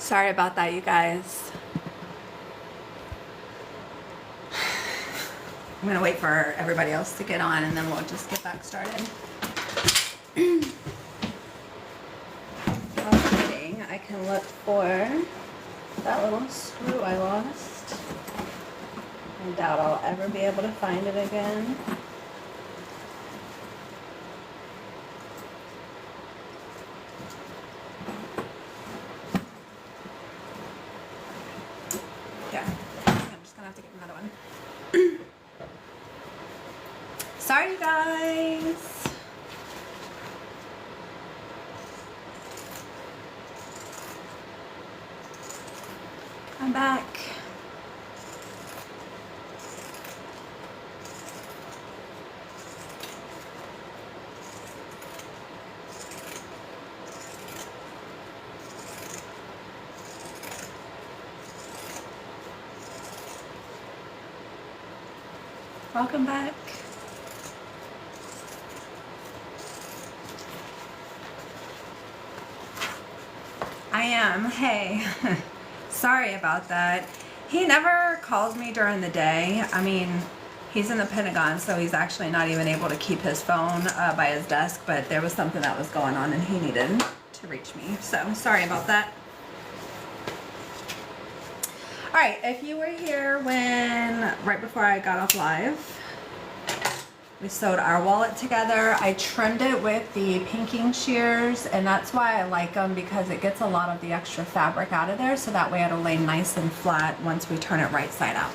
Sorry about that, you guys. I'm gonna wait for everybody else to get on and then we'll just get back started. While I'm waiting, I can look for that little screw I lost. I doubt I'll ever be able to find it again. Yeah, I'm just gonna have to get another one. Sorry, you guys. I'm back. Welcome back. I am. Hey. Sorry about that. He never calls me during the day. I mean, he's in the Pentagon, so he's actually not even able to keep his phone by his desk, but there was something that was going on and he needed to reach me. So, sorry about that. Alright, if you were here right before I got off live, we sewed our wallet together. I trimmed it with the pinking shears, and that's why I like them, because it gets a lot of the extra fabric out of there, so that way it'll lay nice and flat once we turn it right side out.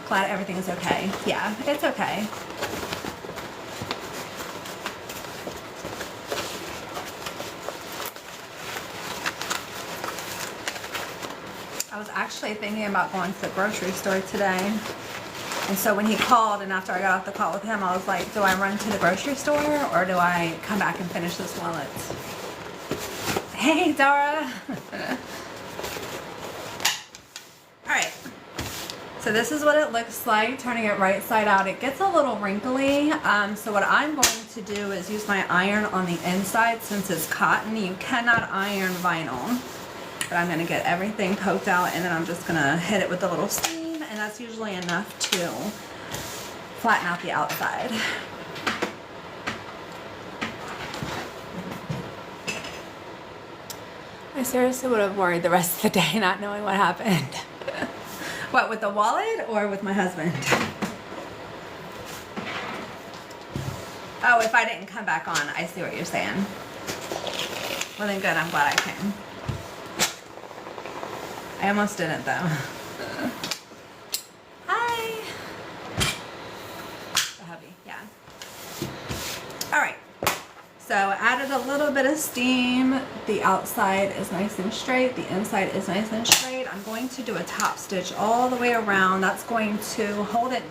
Glad everything's okay. Yeah, it's okay. I was actually thinking about going to the grocery store today. And so when he called, and after I got off the call with him, I was like, do I run to the grocery store or do I come back and finish this wallet? Hey, Dara. Alright. So this is what it looks like, turning it right side out. It gets a little wrinkly. So what I'm going to do is use my iron on the inside. Since it's cotton, you cannot iron vinyl. But I'm going to get everything poked out, and then I'm just going to hit it with a little steam. And that's usually enough to flatten out the outside. I seriously would have worried the rest of the day not knowing what happened. What, with the wallet or with my husband? Oh, if I didn't come back on, I see what you're saying. Well then good, I'm glad I came. I almost didn't though. Alright, so added a little bit of steam. The outside is nice and straight. The inside is nice and straight. I'm going to do a top stitch all the way around. That's going to hold it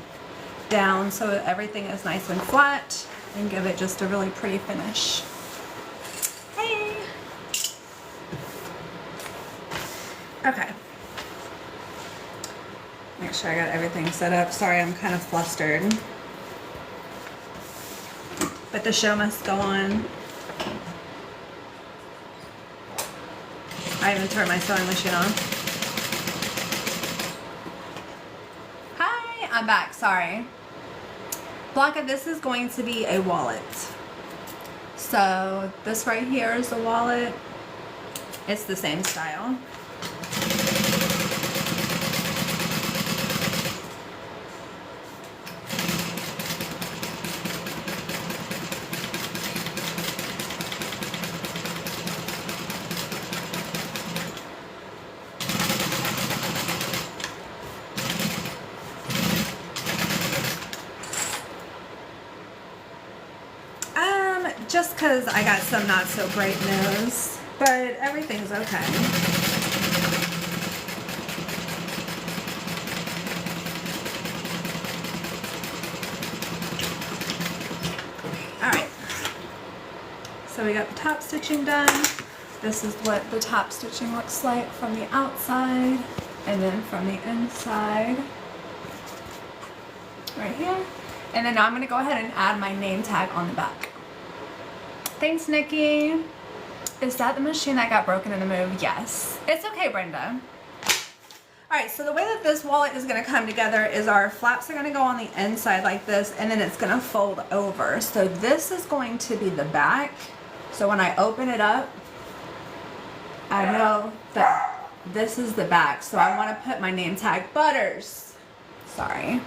down so everything is nice and flat and give it just a really pretty finish. Hey! Okay. Make sure I got everything set up. Sorry, I'm kind of flustered. But the show must go on. I haven't turned my sewing machine on. Hi, I'm back, sorry. Blanca, this is going to be a wallet. So this right here is the wallet. It's the same style. Just because I got some not so great news, but everything's okay. Alright, so we got the top stitching done. This is what the top stitching looks like from the outside and then from the inside. Right here. And then now I'm going to go ahead and add my name tag on the back. Thanks, Nikki. Is that the machine that got broken in the move? Yes. It's okay, Brenda. Alright, so the way that this wallet is going to come together is our flaps are going to go on the inside like this, and then it's going to fold over. So this is going to be the back. So when I open it up, I know that this is the back. So I want to put my name tag, Butters. Sorry.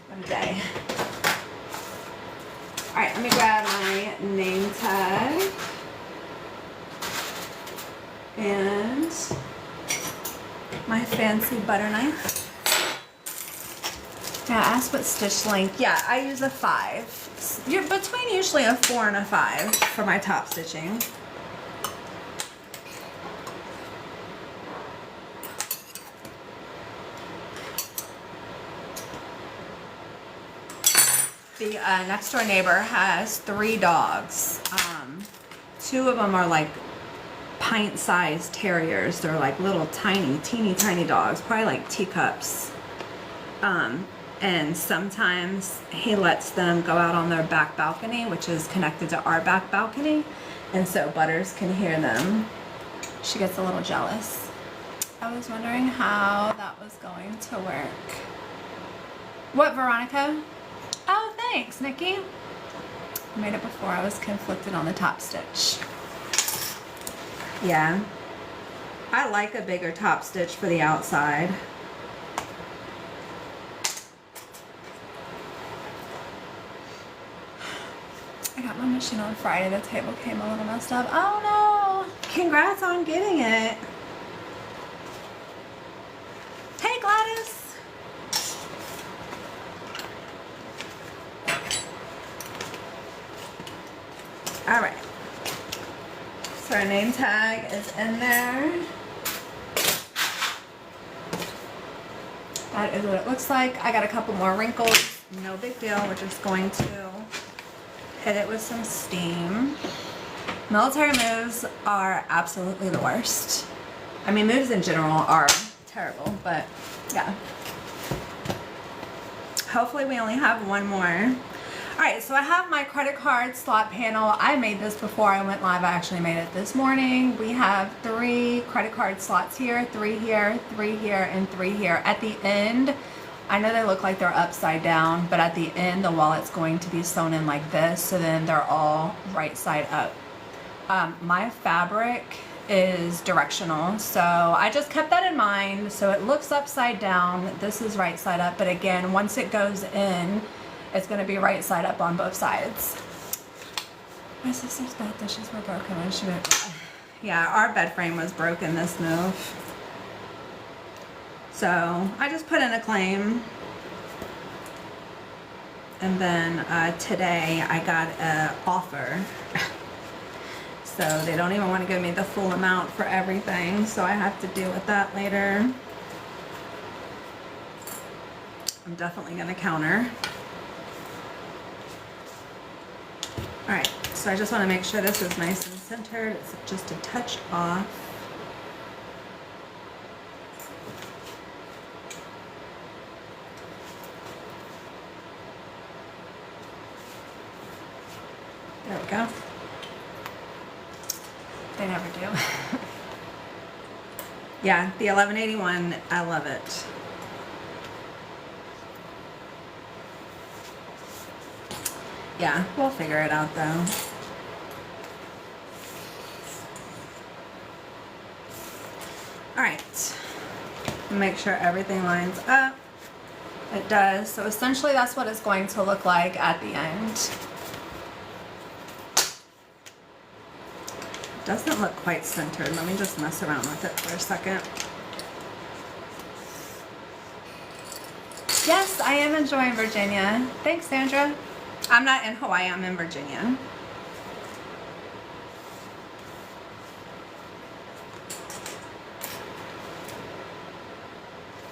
What a day. Alright, let me grab my name tag. And my fancy butter knife. Yeah, ask what stitch length. Yeah, I use a 5. You're between usually a 4 and a 5 for my top stitching. The next door neighbor has 3 dogs. 2 of them are like pint-sized terriers. They're like little teeny tiny dogs, probably like teacups. And sometimes he lets them go out on their back balcony, which is connected to our back balcony, and so Butters can hear them. She gets a little jealous. I was wondering how that was going to work. What, Veronica? Oh, thanks, Nikki. I made it before I was conflicted on the top stitch. Yeah, I like a bigger top stitch for the outside. I got my machine on Friday. The table came a little messed up. Oh no! Congrats on getting it. Hey Gladys! Alright. So our name tag is in there. That is what it looks like. I got a couple more wrinkles. No big deal. We're just going to hit it with some steam. Military moves are absolutely the worst. I mean, moves in general are terrible, but yeah. Hopefully we only have one more. Alright, so I have my credit card slot panel. I made this before I went live. I actually made it this morning. We have 3 credit card slots here, 3 here, 3 here, and 3 here. At the end, I know they look like they're upside down, but at the end, the wallet's going to be sewn in like this, so then they're all right side up. My fabric is directional, so I just kept that in mind. So it looks upside down. This is right side up, but again, once it goes in, it's going to be right side up on both sides. My sister's bath dishes were broken when she moved. Yeah, our bed frame was broken this move. So I just put in a claim. And then today I got an offer. So they don't even want to give me the full amount for everything. So I have to deal with that later. I'm definitely going to counter. Alright, so I just want to make sure this is nice and centered. It's just a touch off. There we go. They never do. Yeah, the 1181, I love it. Yeah, we'll figure it out though. Alright, make sure everything lines up. It does. So essentially that's what it's going to look like at the end. Doesn't look quite centered. Let me just mess around with it for a second. Yes, I am enjoying Virginia. Thanks, Sandra. I'm not in Hawaii, I'm in Virginia.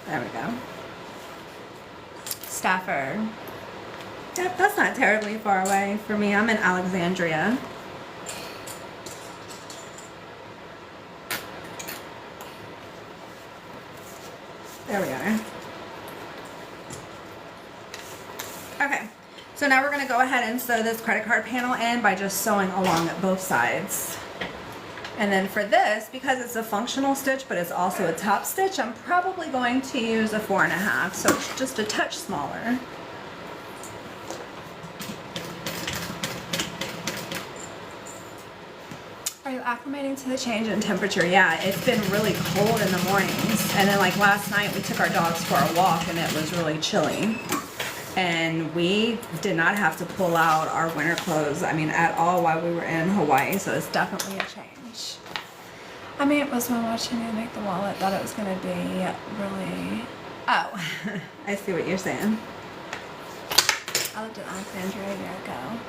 There we go. Stafford. Yep, that's not terribly far away for me. I'm in Alexandria. There we are. Okay. So So now we're going to go ahead and sew this credit card panel in by just sewing along both sides. And then for this, because it's a functional stitch, but it's also a top stitch, I'm probably going to use a 4.5, so it's just a touch smaller. Are you acclimating to the change in temperature? Yeah, it's been really cold in the mornings. And then like last night we took our dogs for a walk and it was really chilly. And we did not have to pull out our winter clothes, I mean, at all while we were in Hawaii, so it's definitely a change. I mean, it was when watching you make the wallet, thought it was going to be really... Oh, I see what you're saying. I looked at Alexandria a year ago.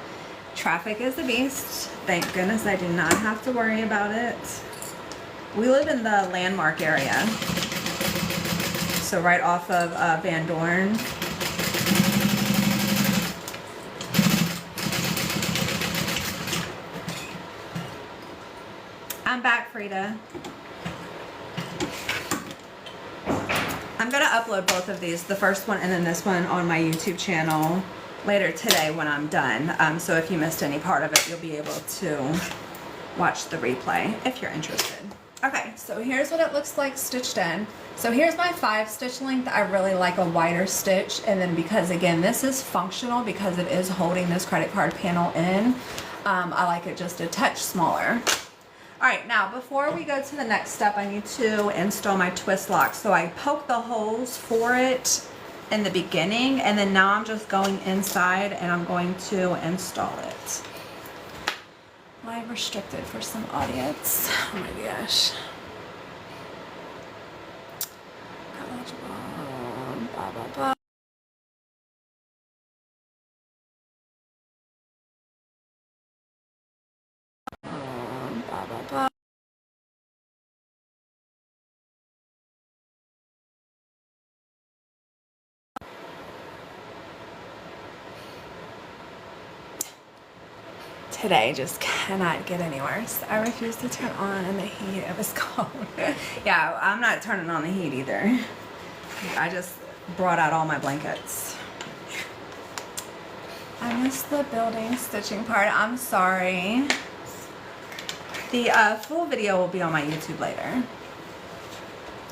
Traffic is a beast. Thank goodness I do not have to worry about it. We live in the Landmark area, so right off of Van Dorn. I'm back, Frida. I'm gonna upload both of these, the first one and then this one, on my YouTube channel later today when I'm done. So if you missed any part of it, you'll be able to watch the replay if you're interested. Okay, so here's what it looks like stitched in. So here's my 5 stitch length. I really like a wider stitch, and then because again this is functional because it is holding this credit card panel in, I like it just a touch smaller. Alright, now before we go to the next step, I need to install my twist lock. So I poked the holes for it in the beginning, and then now I'm just going inside and I'm going to install it. Live restricted for some audience. Oh my gosh. Blah, blah, blah. Blah, blah, blah. Today just cannot get any worse. I refuse to turn on in the heat. It was cold. Yeah, I'm not turning on the heat either. I just brought out all my blankets. I missed the building stitching part. I'm sorry. The full video will be on my YouTube later.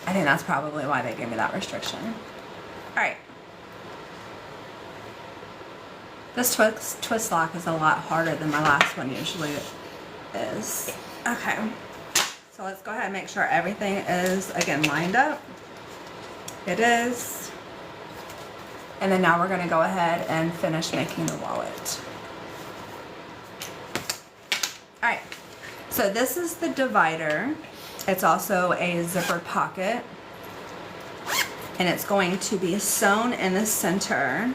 I think that's probably why they gave me that restriction. Alright. This twist lock is a lot harder than my last one usually is. Okay, so let's go ahead and make sure everything is, again, lined up. It is. And then now we're going to go ahead and finish making the wallet. Alright, so this is the divider. It's also a zippered pocket. And it's going to be sewn in the center.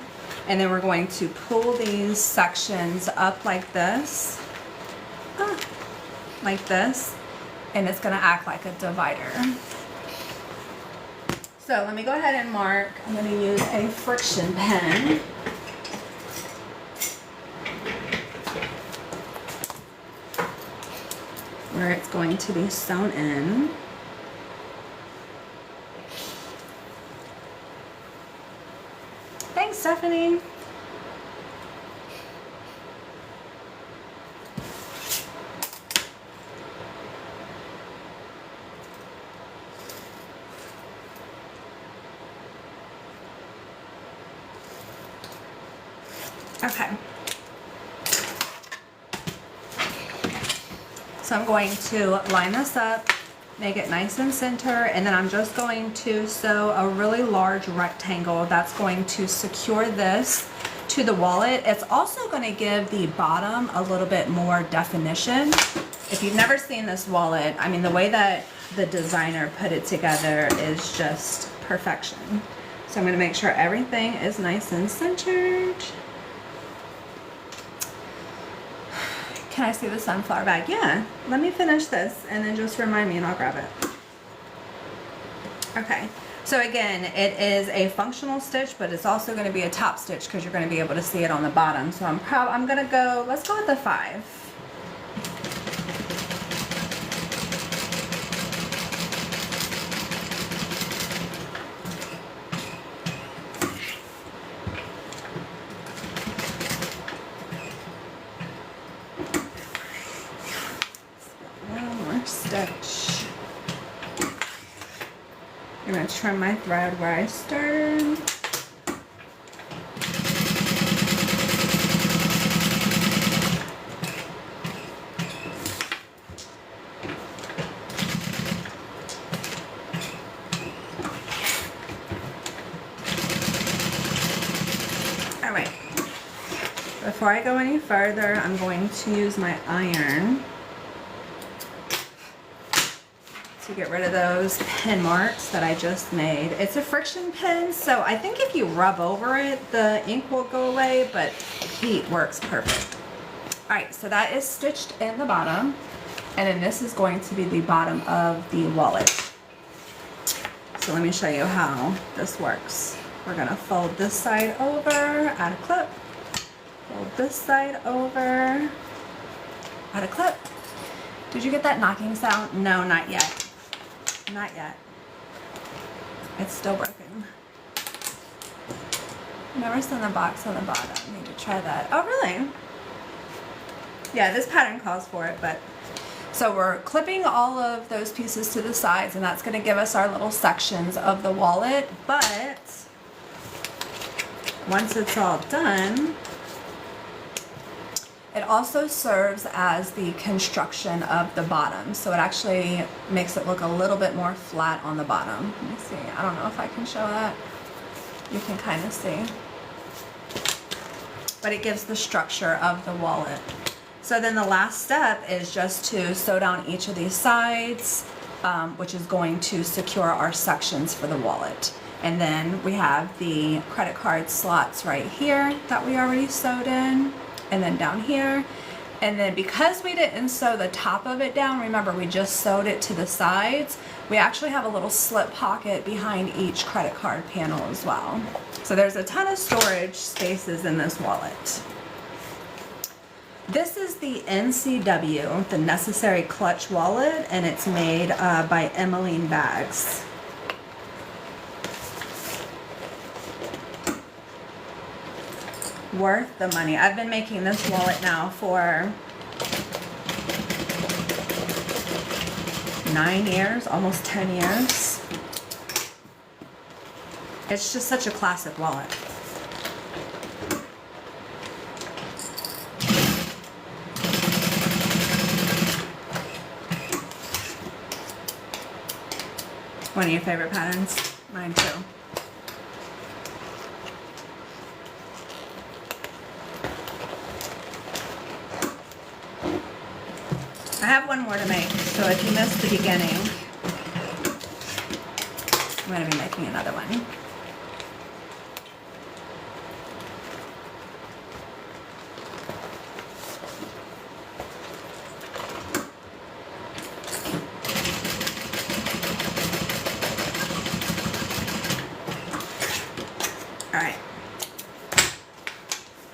And then we're going to pull these sections up like this, and it's going to act like a divider. So let me go ahead and mark. I'm going to use a friction pen. Where it's going to be sewn in. Thanks, Stephanie. Okay. So I'm going to line this up, make it nice and center, and then I'm just going to sew a really large rectangle that's going to secure this to the wallet. It's also going to give the bottom a little bit more definition. If you've never seen this wallet, I mean, the way that the designer put it together is just perfection. So I'm going to make sure everything is nice and centered. Can I see the sunflower bag? Yeah, let me finish this and then just remind me and I'll grab it. Okay, so again, it is a functional stitch, but it's also going to be a top stitch because you're going to be able to see it on the bottom. So I'm going to go, let's go with the 5. I'm going to trim my thread where I started. All right. Before I go any further, I'm going to use my iron to get rid of those pin marks that I just made. It's a friction pin, so I think if you rub over it, the ink will go away, but heat works perfect. All right, so that is stitched in the bottom, and then this is going to be the bottom of the wallet. So let me show you how this works. We're gonna fold this side over, add a clip, fold this side over, add a clip. Did you get that knocking sound? No, not yet. Not yet. It's still working. Never seen the box on the bottom. Need to try that. Oh, really? Yeah, this pattern calls for it, but so we're clipping all of those pieces to the sides, and that's going to give us our little sections of the wallet. But once it's all done, it also serves as the construction of the bottom, so it actually makes it look a little bit more flat on the bottom. Let me see. I don't know if I can show that. You can kind of see. But it gives the structure of the wallet. So then the last step is just to sew down each of these sides, which is going to secure our sections for the wallet. And then we have the credit card slots right here that we already sewed in. And then down here, and then because we didn't sew the top of it down, remember we just sewed it to the sides, we actually have a little slip pocket behind each credit card panel as well. So there's a ton of storage spaces in this wallet. This is the NCW, the Necessary Clutch Wallet, and it's made by Emmaline Bags. Worth the money. I've been making this wallet now for 9 years, almost 10 years. It's just such a classic wallet. One of your favorite patterns? Mine too. I have one more to make, so if you missed the beginning, I'm going to be making another one. Alright,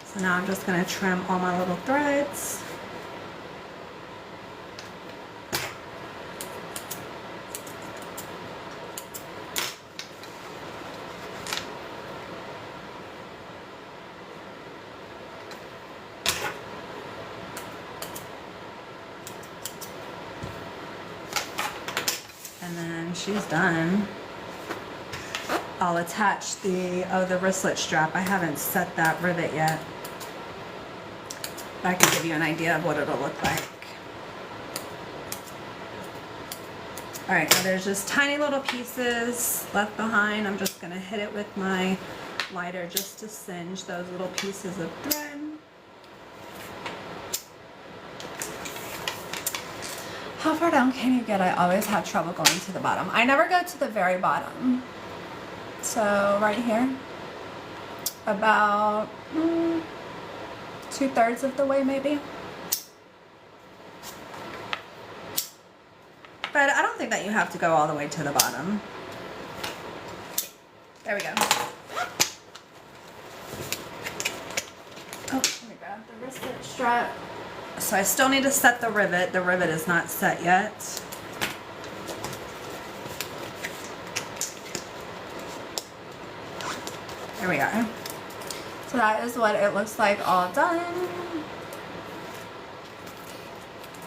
so now I'm just going to trim all my little threads. And then she's done. I'll attach the wristlet strap. I haven't set that rivet yet. But I can give you an idea of what it'll look like. Alright, now there's just tiny little pieces left behind. I'm just going to hit it with my lighter just to singe those little pieces of thread. How far down can you get? I always have trouble going to the bottom. I never go to the very bottom. So right here, about 2/3 of the way maybe. But I don't think that you have to go all the way to the bottom. There we go. Oh, let me grab the wristlet strap. So I still need to set the rivet. The rivet is not set yet. There we are. So that is what it looks like all done.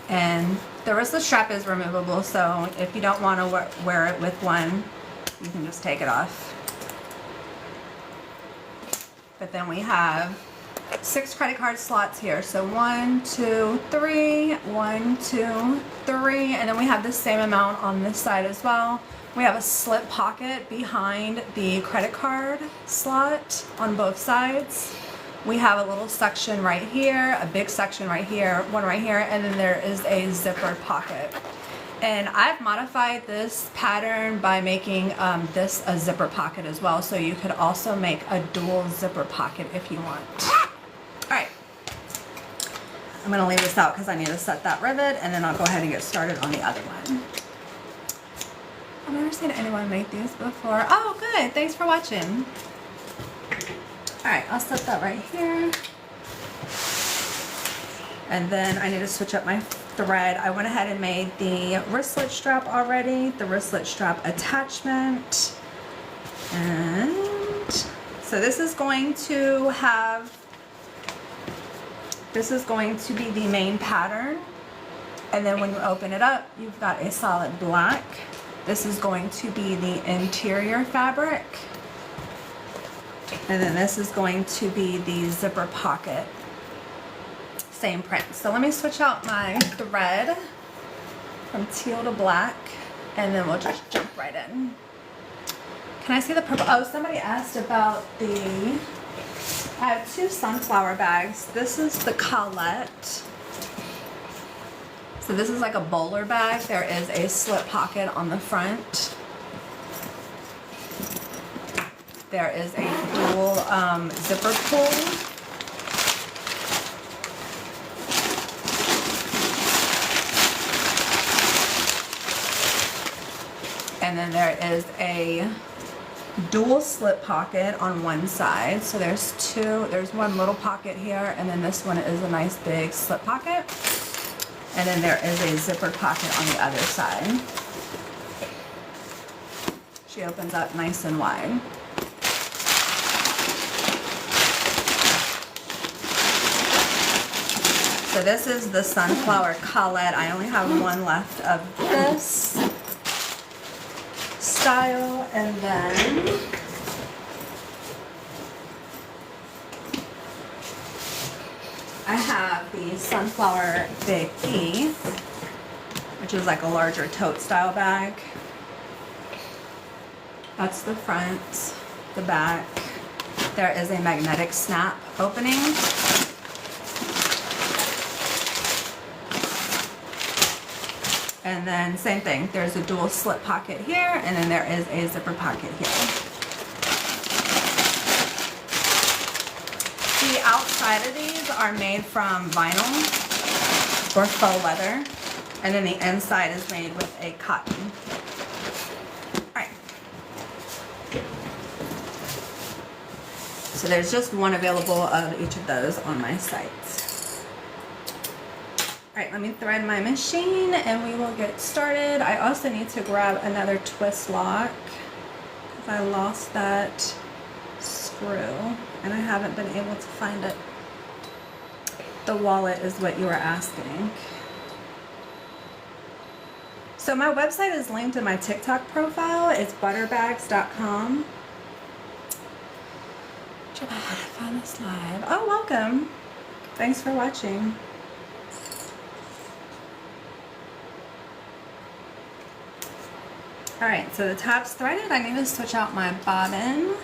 And the wristlet strap is removable, so if you don't want to wear it with one, you can just take it off. But then we have 6 credit card slots here. So 1, 2, 3, 1, 2, 3, and then we have the same amount on this side as well. We have a slip pocket behind the credit card slot on both sides. We have a little section right here, a big section right here, one right here, and then there is a zipper pocket. And I've modified this pattern by making this a zipper pocket as well, so you could also make a dual zipper pocket if you want. Alright, I'm going to leave this out because I need to set that rivet, and then I'll go ahead and get started on the other one. I've never seen anyone make these before. Oh, good. Thanks for watching. Alright, I'll set that right here. And then I need to switch up my thread. I went ahead and made the wristlet strap already, the wristlet strap attachment. And so this is going to be the main pattern. And then when you open it up, you've got a solid black. This is going to be the interior fabric. And then this is going to be the zipper pocket. Same print. So let me switch out my thread from teal to black, and then we'll just jump right in. Can I see the purple? Oh, somebody asked about the, I have 2 sunflower bags. This is the Colette. So this is like a bowler bag. There is a slip pocket on the front. There is a dual zipper pull. And then there is a dual slip pocket on one side. So there's one little pocket here, and then this one is a nice big slip pocket. And then there is a zipper pocket on the other side. She opens up nice and wide. So this is the Sunflower Colette. I only have one left of this style, and then I have the Sunflower Big E, which is like a larger tote style bag. That's the front, the back. There is a magnetic snap opening. And then same thing, there's a dual slip pocket here, and then there is a zipper pocket here. The outside of these are made from vinyl or faux leather, and then the inside is made with a cotton. Alright. So there's just one available of each of those on my site. Alright, let me thread my machine and we will get started. I also need to grab another twist lock because I lost that screw and I haven't been able to find it. The wallet is what you were asking. So my website is linked in my TikTok profile. It's butterbags.com. Try to find this live. Oh, welcome. Thanks for watching. Alright, so the top's threaded. I need to switch out my bobbin.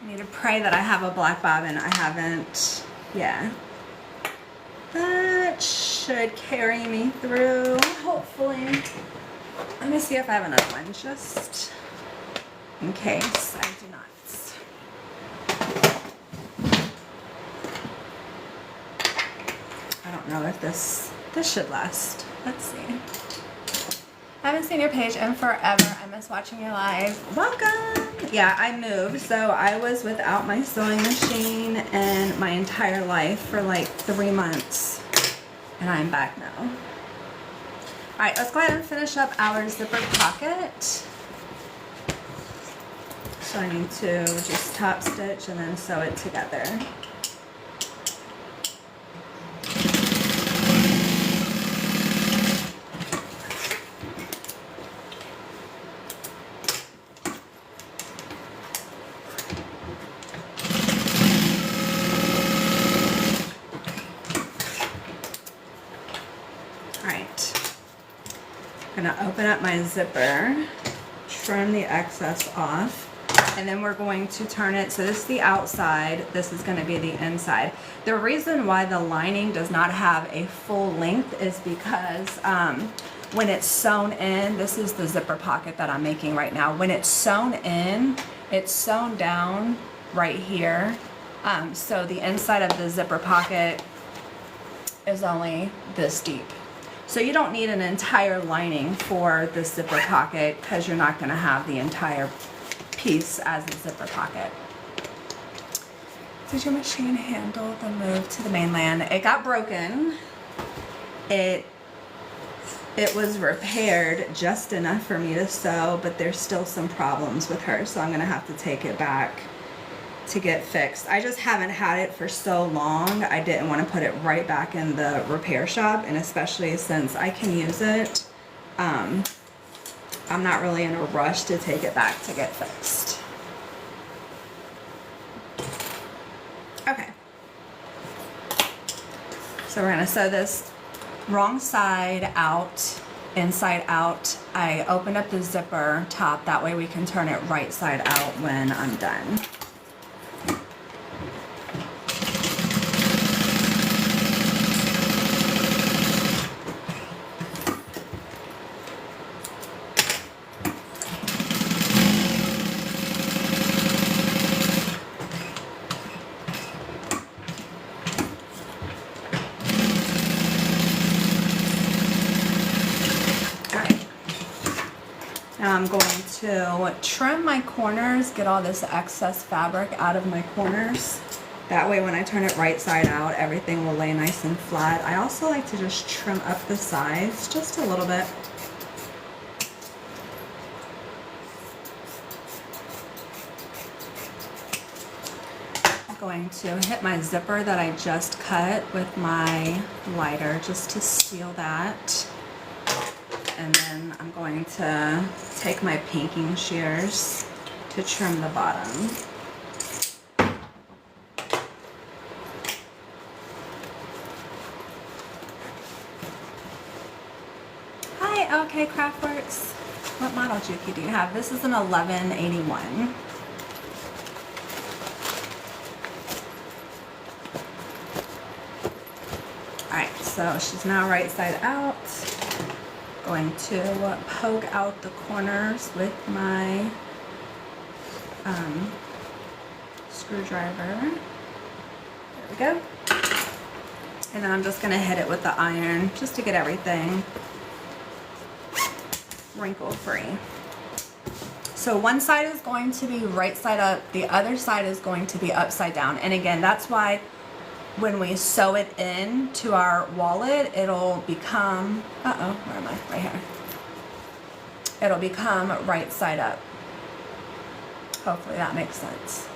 I need to pray that I have a black bobbin. I haven't. Yeah. That should carry me through, hopefully. Let me see if I have another one, just in case I do not. I don't know if this should last. Let's see. I haven't seen your page in forever. I miss watching you live. Welcome! Yeah, I moved, so I was without my sewing machine and my entire life for like 3 months. And I'm back now. Alright, let's go ahead and finish up our zipper pocket. So I need to just top stitch and then sew it together. gonna open up my zipper, trim the excess off, and then we're going to turn it. So this is the outside, this is gonna be the inside. The reason why the lining does not have a full length is because when it's sewn in, this is the zipper pocket that I'm making right now. When it's sewn in, it's sewn down right here. So the inside of the zipper pocket is only this deep. So you don't need an entire lining for the zipper pocket because you're not going to have the entire piece as a zipper pocket. Did your machine handle the move to the mainland? It got broken. It was repaired just enough for me to sew, but there's still some problems with her, so I'm going to have to take it back to get fixed. I just haven't had it for so long. I didn't want to put it right back in the repair shop, and especially since I can use it, I'm not really in a rush to take it back to get fixed. Okay. So we're gonna sew this wrong side out, inside out. I opened up the zipper top, that way we can turn it right side out when I'm done. Now I'm going to trim my corners, get all this excess fabric out of my corners. That way when I turn it right side out, everything will lay nice and flat. I also like to just trim up the sides just a little bit. I'm going to hit my zipper that I just cut with my lighter just to seal that. And then I'm going to take my pinking shears to trim the bottom. Hi, OK Craftworks. What model Juki do you have? This is an 1181. Alright, so she's now right side out. Going to poke out the corners with my screwdriver. There we go. And then I'm just going to hit it with the iron just to get everything wrinkle free. So one side is going to be right side up, the other side is going to be upside down. And again, that's why when we sew it in to our wallet, it'll become, where am I? Right here. It'll become right side up. Hopefully that makes sense.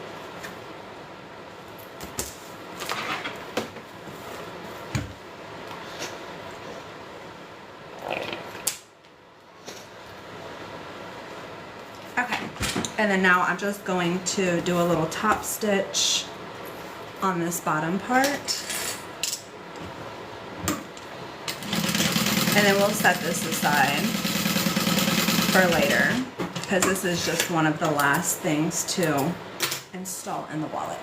Okay, and then now I'm just going to do a little top stitch on this bottom part, and then we'll set this aside for later because this is just one of the last things to install in the wallet.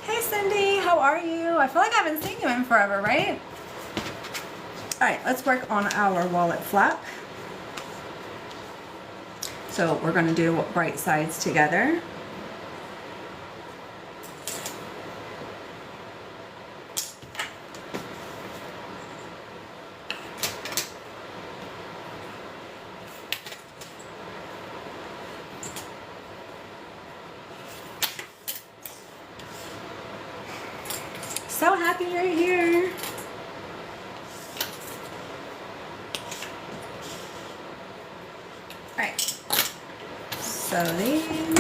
Hey Cindy, how are you? I feel like I haven't seen you in forever, right? Alright, let's work on our wallet flap. So we're going to do right sides together. So happy you're here. All right, so these.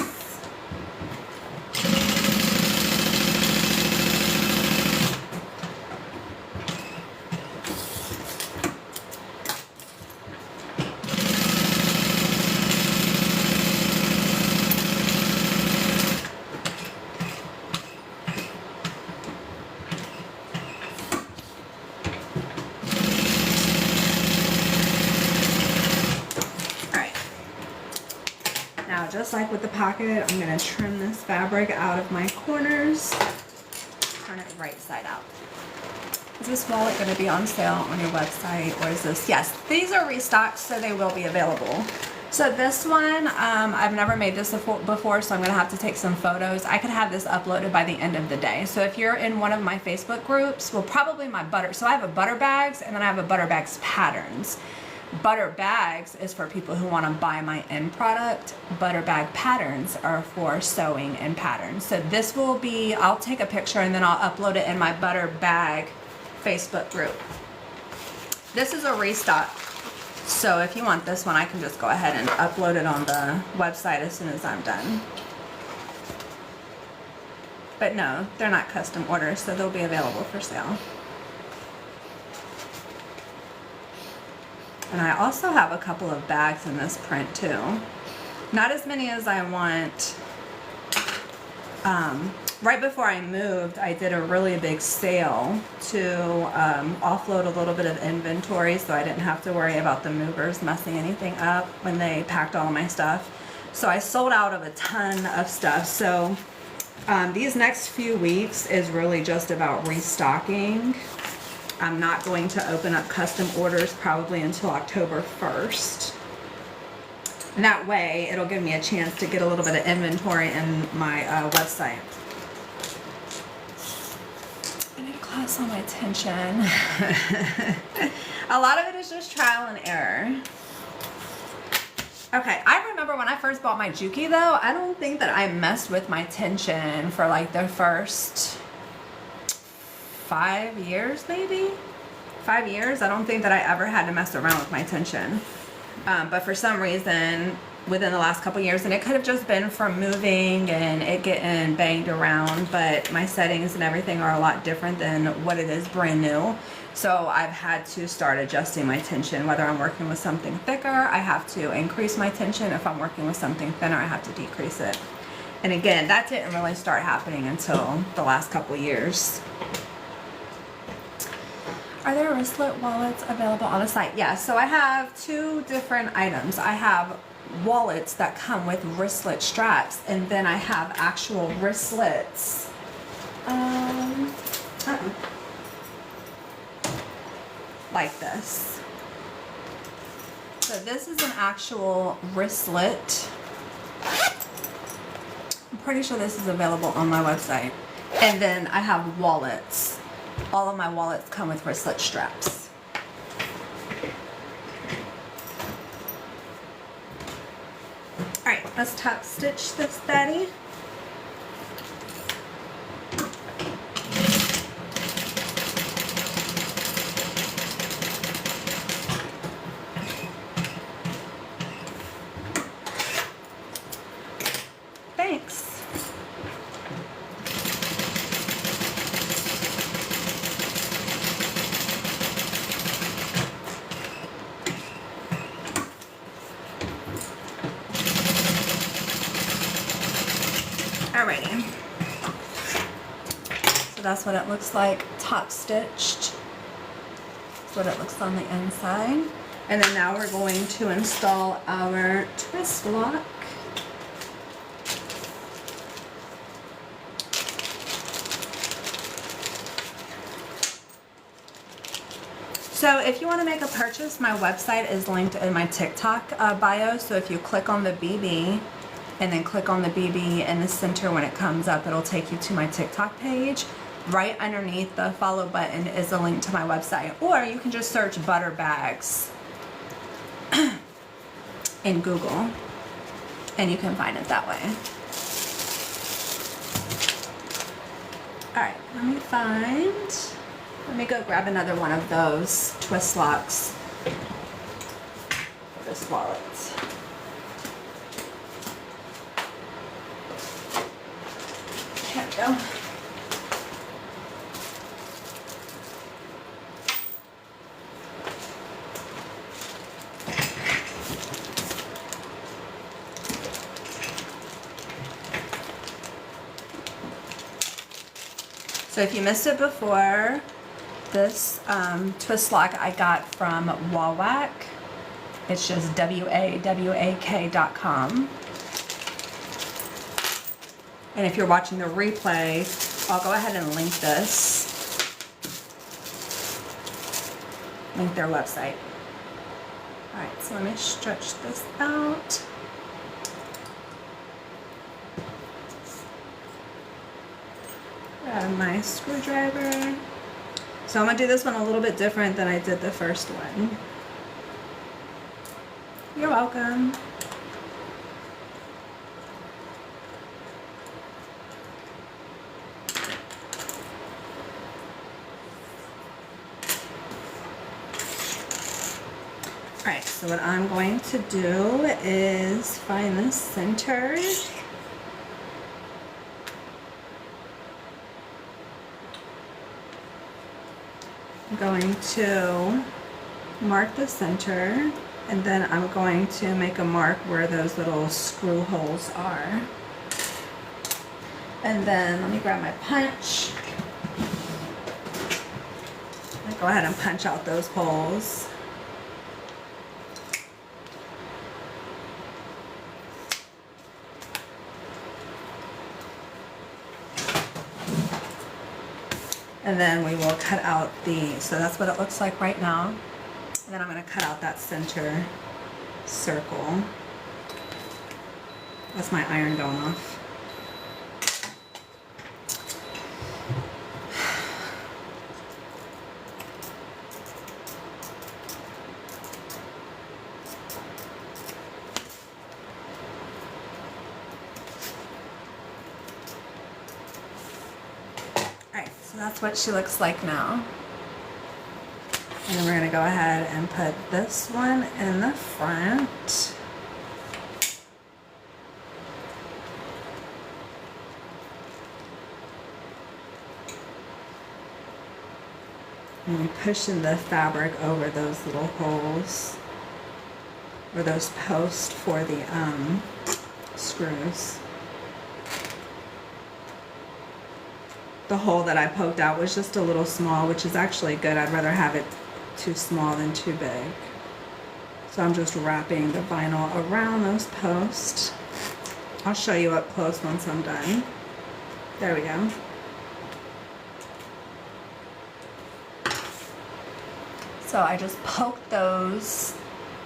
looks like with the pocket. I'm going to trim this fabric out of my corners. Turn it right side out. Is this wallet going to be on sale on your website, or is this? Yes, these are restocked, so they will be available. So this one, I've never made this before, so I'm going to have to take some photos. I could have this uploaded by the end of the day. So if you're in one of my Facebook groups, well, probably my butter. So I have a butter bags, and then I have a butter bags patterns. Butter bags is for people who want to buy my end product. Butter bag patterns are for sewing and patterns. So this will be, I'll take a picture and then I'll upload it in my butter bag Facebook group. This is a restock. So if you want this one, I can just go ahead and upload it on the website as soon as I'm done. But no, they're not custom orders, so they'll be available for sale. And I also have a couple of bags in this print too. Not as many as I want. Right before I moved, I did a really big sale to offload a little bit of inventory so I didn't have to worry about the movers messing anything up when they packed all my stuff. So I sold out of a ton of stuff. So these next few weeks is really just about restocking. I'm not going to open up custom orders probably until October 1st. And that way, it'll give me a chance to get a little bit of inventory in my website. I need a class on my tension. A lot of it is just trial and error. Okay, I remember when I first bought my Juki though, I don't think that I messed with my tension for like the first 5 years, maybe 5 years. I don't think that I ever had to mess around with my tension, but for some reason within the last couple years, and it could have just been from moving and it getting banged around, but my settings and everything are a lot different than what it is brand new. So I've had to start adjusting my tension. Whether I'm working with something thicker, I have to increase my tension. If I'm working with something thinner, I have to decrease it. And again, that didn't really start happening until the last couple years. Are there wristlet wallets available on the site? Yeah, so I have two different items. I have wallets that come with wristlet straps, and then I have actual wristlets. Like this. So this is an actual wristlet. I'm pretty sure this is available on my website. And then I have wallets. All of my wallets come with wristlet straps. Alright, let's top stitch this baddie. Thanks. Alrighty, so that's what it looks like top stitched. That's what it looks on the inside. And then now we're going to install our twist lock. So if you want to make a purchase, my website is linked in my TikTok bio. So if you click on the BB and then click on the BB in the center when it comes up, it'll take you to my TikTok page. Right underneath the follow button is a link to my website. Or you can just search butter bags in Google and you can find it that way. Alright, let me go grab another one of those twist locks for this wallet. There we go. So if you missed it before, this twist lock I got from Wawak. It's just WAWAK.com. And if you're watching the replay, I'll go ahead and link this. Link their website. All right, so let me stretch this out. Grab my screwdriver. So I'm gonna do this one a little bit different than I did the first one. You're welcome. Alright, so what I'm going to do is find the center. I'm going to mark the center, and then I'm going to make a mark where those little screw holes are. And then let me grab my punch. I'll go ahead and punch out those holes. And then we will cut out so that's what it looks like right now. And then I'm going to cut out that center circle. That's my iron going off. So that's what she looks like now. And then we're going to go ahead and put this one in the front. And we pushing the fabric over those little holes, or those posts for the screws. The hole that I poked out was just a little small, which is actually good. I'd rather have it too small than too big. So I'm just wrapping the vinyl around those posts. I'll show you up close once I'm done. There we go. So I just poked the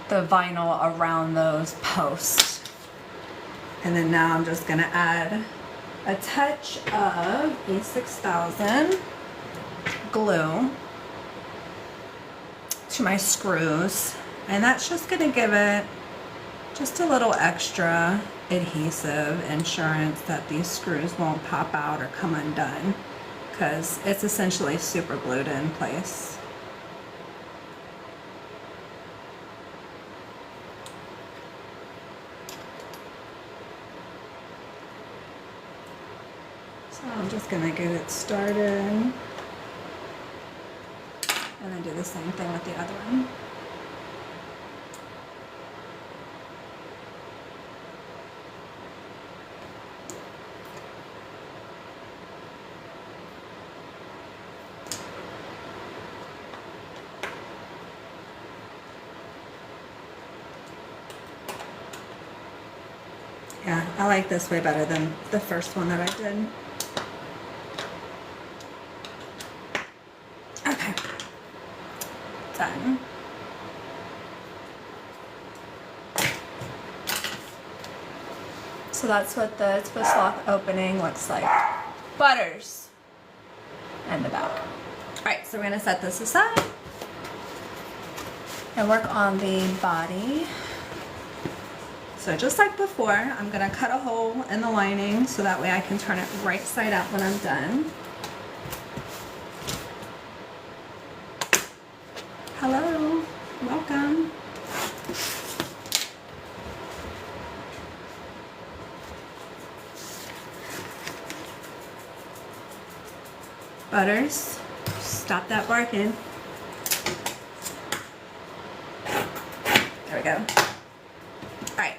vinyl around those posts. And then now I'm just gonna add a touch of E6000 glue to my screws, and that's just going to give it just a little extra adhesive insurance that these screws won't pop out or come undone, because it's essentially super glued in place. I'm just going to get it started, and then do the same thing with the other one. Yeah, I like this way better than the first one that I did. Okay, done. So that's what the twist lock opening looks like. Butters and the back. All right, so we're gonna set this aside and work on the body. So just like before, I'm gonna cut a hole in the lining so that way I can turn it right side out when I'm done. Hello, welcome. Butters, stop that barking. There we go. All right,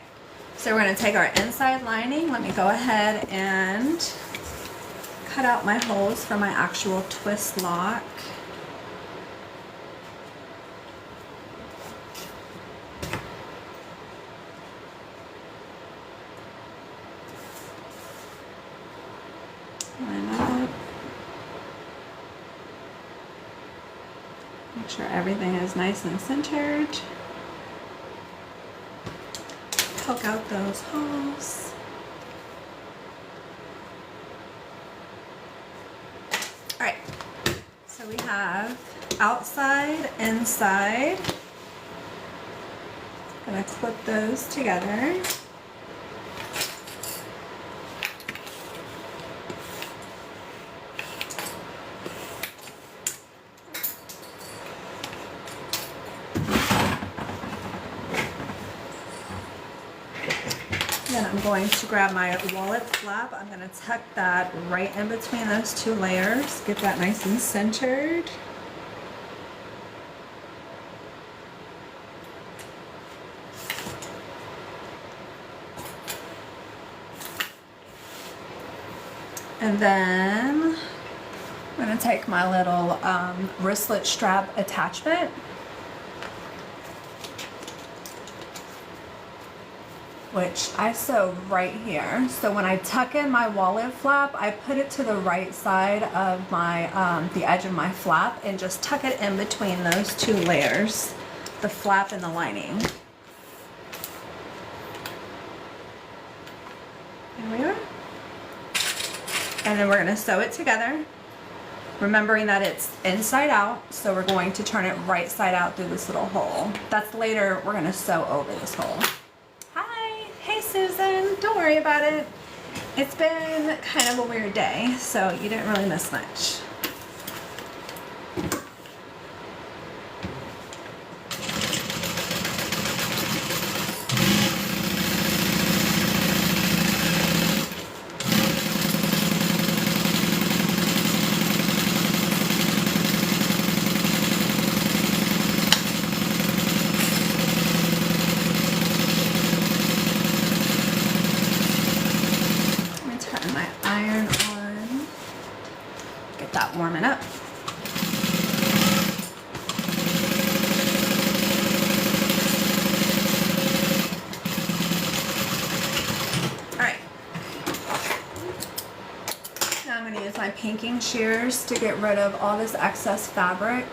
so we're gonna take our inside lining. Let me go ahead and cut out my holes for my actual twist lock. Line up. Make sure everything is nice and centered. Poke out those holes. All right, so we have outside, inside. Gonna clip those together. Then I'm going to grab my wallet flap. I'm going to tuck that right in between those two layers. Get that nice and centered. And then I'm going to take my little wristlet strap attachment. Which I sew right here. So when I tuck in my wallet flap, I put it to the right side of my, the edge of my flap, and just tuck it in between those two layers, the flap and the lining. There we are. And then we're gonna sew it together, remembering that it's inside out, so we're going to turn it right side out through this little hole. That's later, we're gonna sew over this hole. Hey Susan, don't worry about it. It's been kind of a weird day, so you didn't really miss much. Warming up. All right. Now I'm going to use my pinking shears to get rid of all this excess fabric.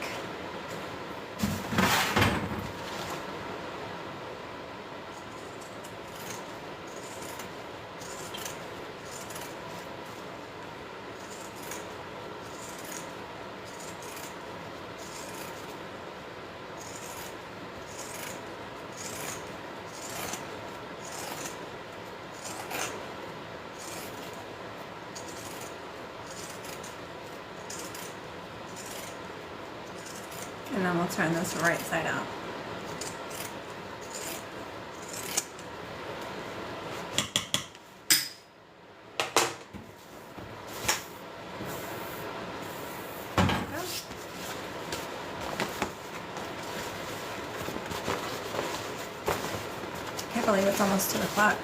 And then we'll turn this right side out. I can't believe it's almost 2 o'clock.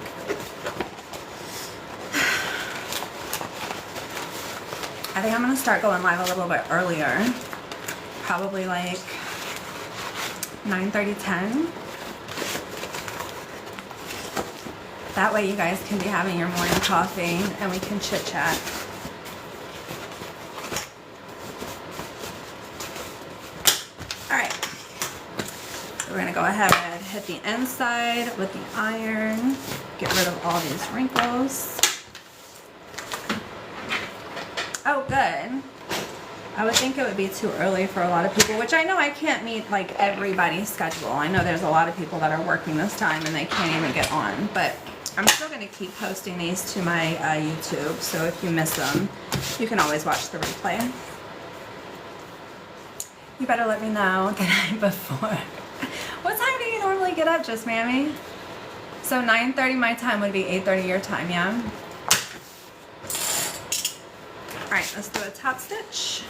I think I'm going to start going live a little bit earlier. Probably like 9:30, 10. That way you guys can be having your morning coffee and we can chit chat. Alright, so we're going to go ahead and hit the inside with the iron, get rid of all these wrinkles. Oh good. I would think it would be too early for a lot of people, which I know I can't meet like everybody's schedule. I know there's a lot of people that are working this time and they can't even get on, but I'm still going to keep posting these to my YouTube, so if you miss them, you can always watch the replay. You better let me know the night before. What time do you normally get up, Just Mammy? So 9:30 my time would be 8:30 your time, yeah? Alright, let's do a top stitch.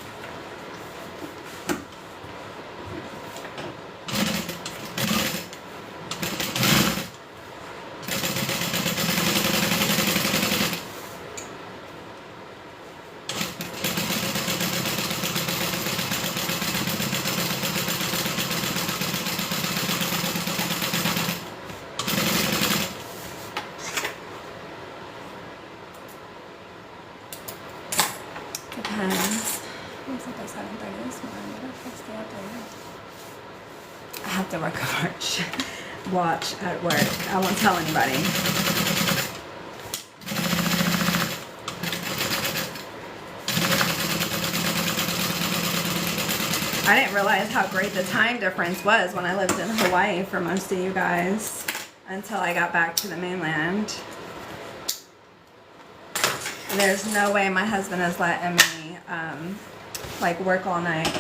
Depends. I was up at 7:30 this morning. What if I stay up later? I have to work a watch at work. I won't tell anybody. I didn't realize how great the time difference was when I lived in Hawaii for most of you guys until I got back to the mainland. And there's no way my husband is letting me like work all night,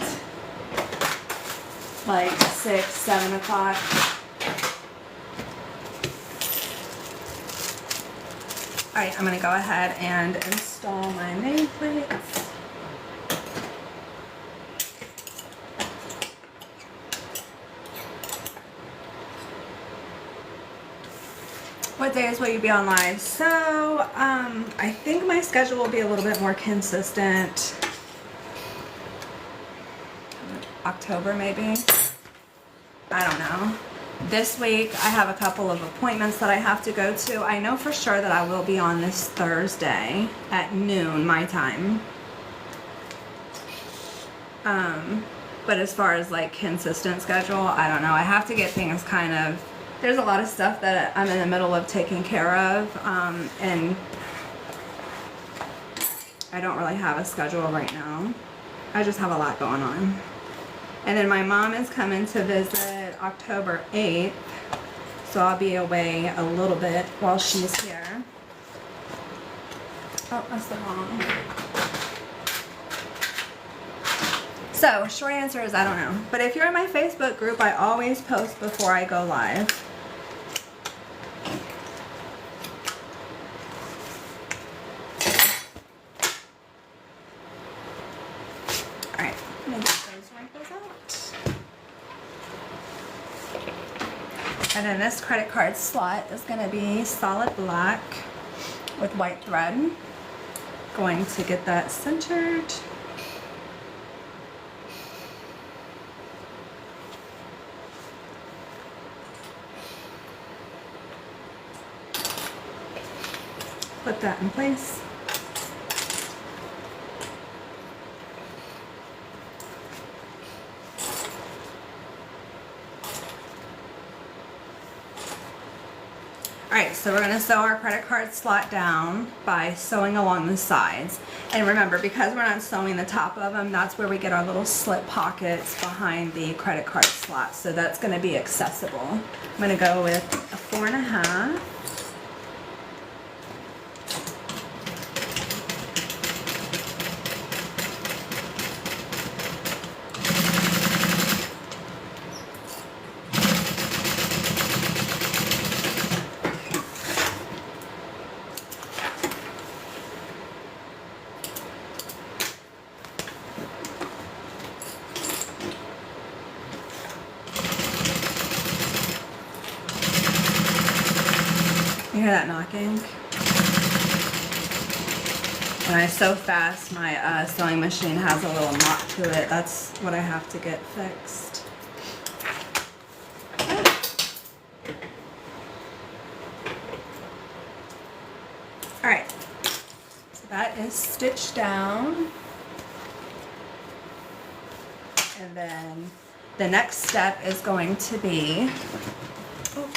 like 6, 7 o'clock. All right, I'm gonna go ahead and install my nameplates. What days will you be on live? So, I think my schedule will be a little bit more consistent. October, maybe. I don't know. This week, I have a couple of appointments that I have to go to. I know for sure that I will be on this Thursday at noon, my time. But as far as like consistent schedule, I don't know. I have to get things kind of... There's a lot of stuff that I'm in the middle of taking care of, and I don't really have a schedule right now. I just have a lot going on. And then my mom is coming to visit October 8th, so I'll be away a little bit while she's here. Oh, that's the wrong. So, short answer is I don't know. But if you're in my Facebook group, I always post before I go live. Alright, let me get those wrinkles out. And then this credit card slot is going to be solid black with white thread. Going to get that centered. Put that in place. Alright, so we're going to sew our credit card slot down by sewing along the sides. And remember, because we're not sewing the top of them, that's where we get our little slip pockets behind the credit card slot. So that's going to be accessible. I'm going to go with a 4.5. You hear that knocking? When I sew fast, my sewing machine has a little knock to it. That's what I have to get fixed. Alright, so that is stitched down. And then the next step is going to be, oh,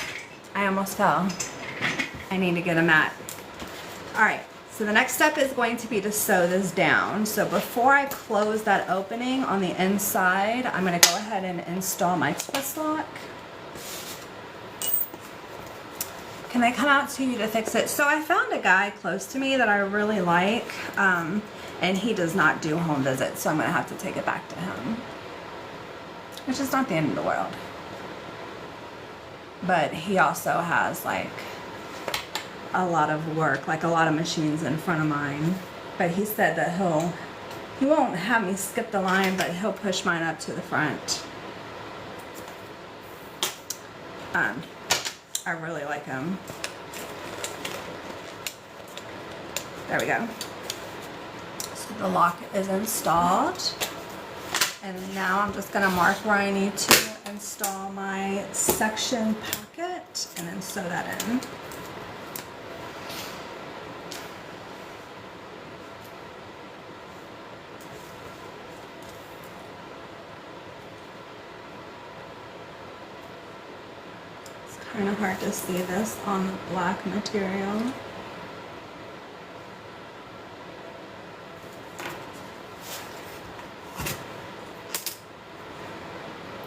I almost fell. I need to get a mat. Alright, so the next step is going to be to sew this down. So before I close that opening on the inside, I'm going to go ahead and install my twist lock. Can I come out to you to fix it? So I found a guy close to me that I really like, and he does not do home visits, so I'm going to have to take it back to him. Which is not the end of the world. But he also has like a lot of work, like a lot of machines in front of mine. But he said that he won't have me skip the line, but he'll push mine up to the front. I really like him. There we go. So the lock is installed. And now I'm just going to mark where I need to install my section pocket and then sew that in. Kind of hard to see this on the black material.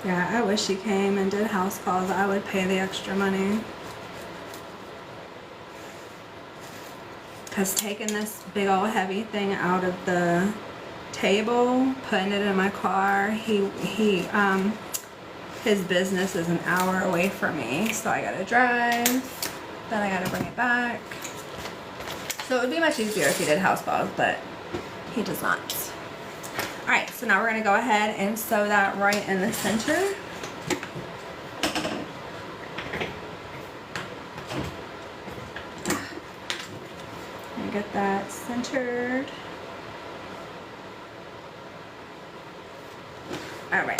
Yeah, I wish he came and did house calls. I would pay the extra money. Because taking this big old heavy thing out of the table, putting it in my car, his business is an hour away from me, so I gotta drive, then I gotta bring it back. So it would be much easier if he did house calls, but he does not. All right, so now we're gonna go ahead and sew that right in the center. And get that centered. All right.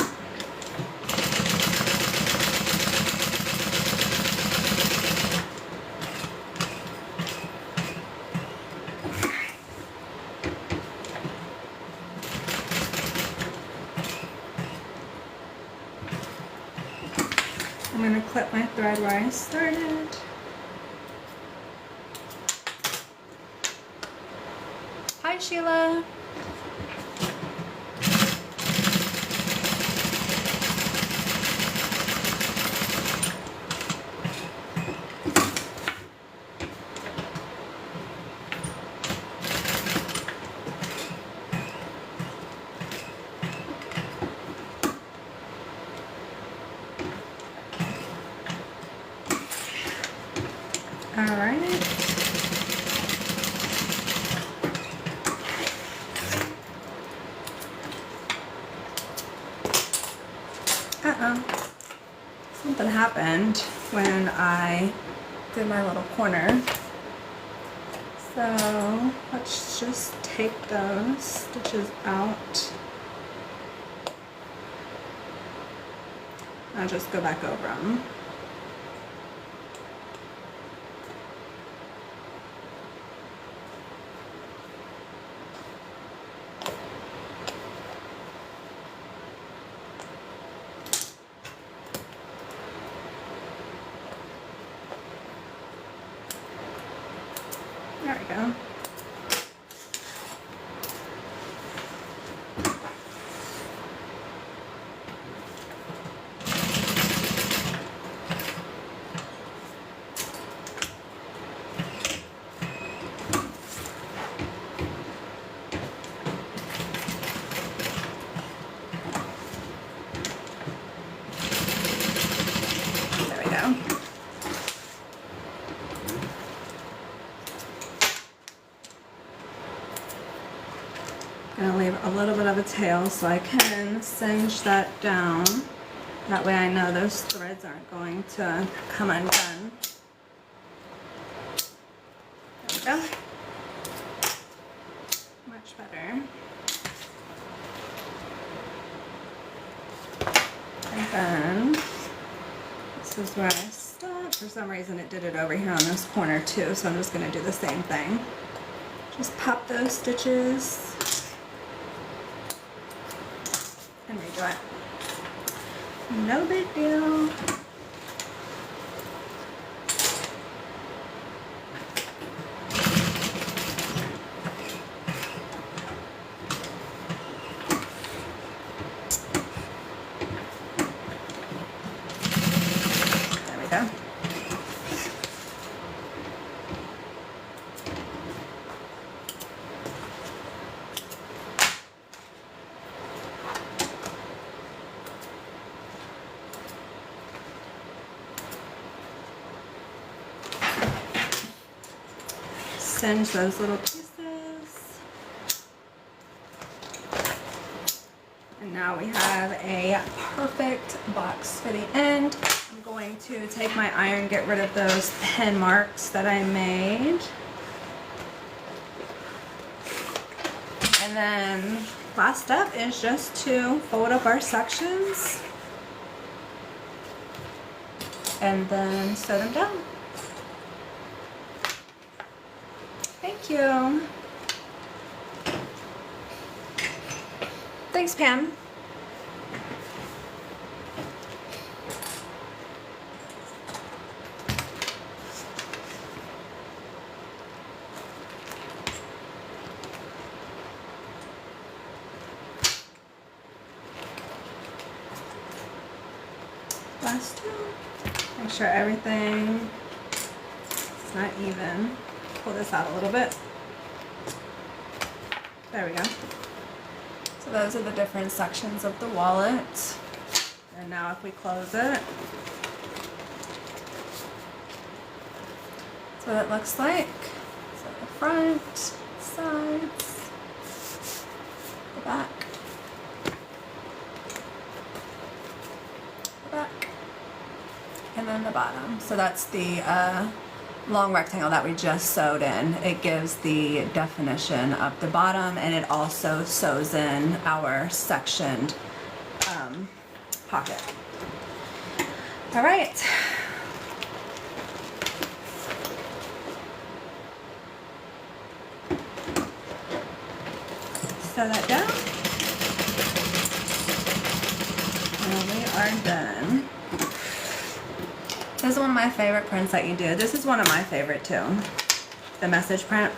I'm going to clip my thread where I started. Hi, Sheila. All right. Something happened when I did my little corner. So let's just take those stitches out. I'll just go back over them. There we go. There we go. Gonna leave a little bit of a tail so I can cinch that down. That way I know those threads aren't going to come undone. There we go. Much better. And then this is where I stopped. For some reason it did it over here on this corner too, so I'm just gonna do the same thing. Just pop those stitches and redo it. No big deal. There we go. Cinch those little pieces. And now we have a perfect box for the end. I'm going to take my iron, get rid of those pen marks that I made. And then last step is just to fold up our sections and then sew them down. Thank you. Thanks, Pam. last two. Make sure everything is not even. Pull this out a little bit. There we go. So those are the different sections of the wallet. And now if we close it, that's what it looks like. So the front, sides, the back, and then the bottom. So that's the long rectangle that we just sewed in. It gives the definition of the bottom, and it also sews in our sectioned pocket. All right. Sew that down. And we are done. This is one of my favorite prints that you do. This is one of my favorite too. The message print.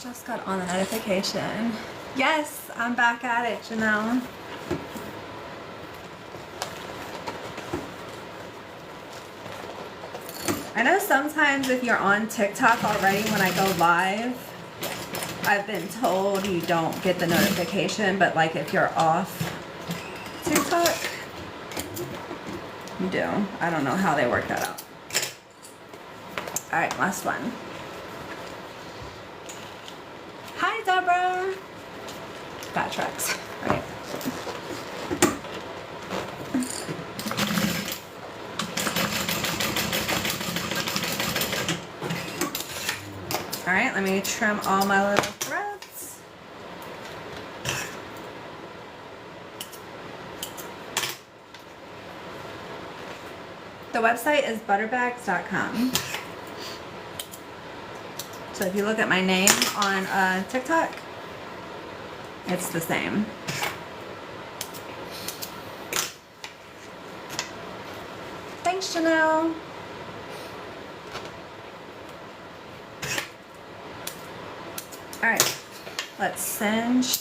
Just got on the notification. Yes, I'm back at it, Janelle. I know sometimes if you're on TikTok already when I go live, I've been told you don't get the notification, but like if you're off TikTok, you do. I don't know how they work that out. All right, last one. Hi, Deborah. Bad tracks. All right. All right, let me trim all my little threads. The website is butterbags.com. So if you look at my name on TikTok, it's the same. Thanks, Janelle. All right, let's singe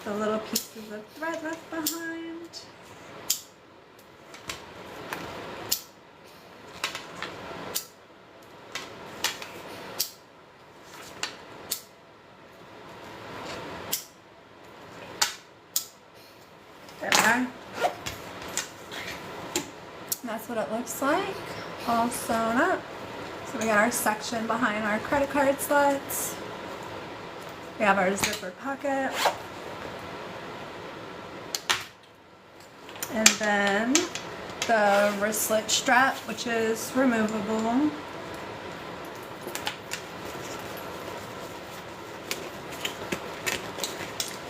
the little pieces of thread left behind. There we are. And that's what it looks like, all sewn up. So we got our section behind our credit card slots. We have our zipper pocket. And then the wristlet strap, which is removable.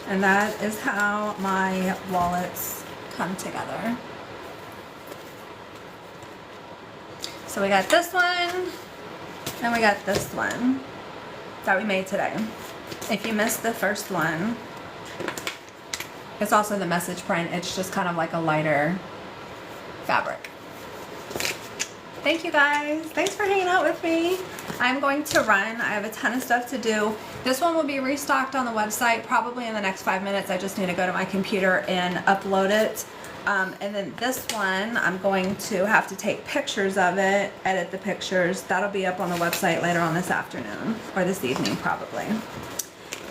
And that is how my wallets come together. So we got this one, and we got this one that we made today. If you missed the first one, it's also the message print. It's just kind of like a lighter fabric. Thank you guys. Thanks for hanging out with me. I'm going to run. I have a ton of stuff to do. This one will be restocked on the website probably in the next 5 minutes. I just need to go to my computer and upload it. And then this one, I'm going to have to take pictures of it, edit the pictures. That'll be up on the website later on this afternoon or this evening probably.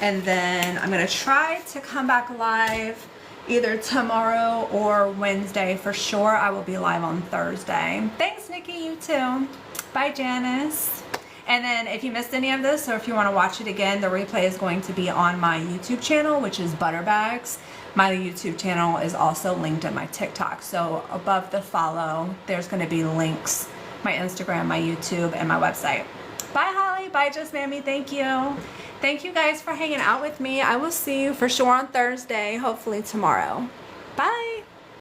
And then I'm going to try to come back live either tomorrow or Wednesday for sure. I will be live on Thursday. Thanks, Nikki. You too. Bye, Janice. And then if you missed any of this or if you want to watch it again, the replay is going to be on my YouTube channel, which is Butterbags. My YouTube channel is also linked in my TikTok. So above the follow, there's going to be links, my Instagram, my YouTube, and my website. Bye, Holly. Bye, Just Mammy. Thank you. Thank you guys for hanging out with me. I will see you for sure on Thursday, hopefully tomorrow. Bye.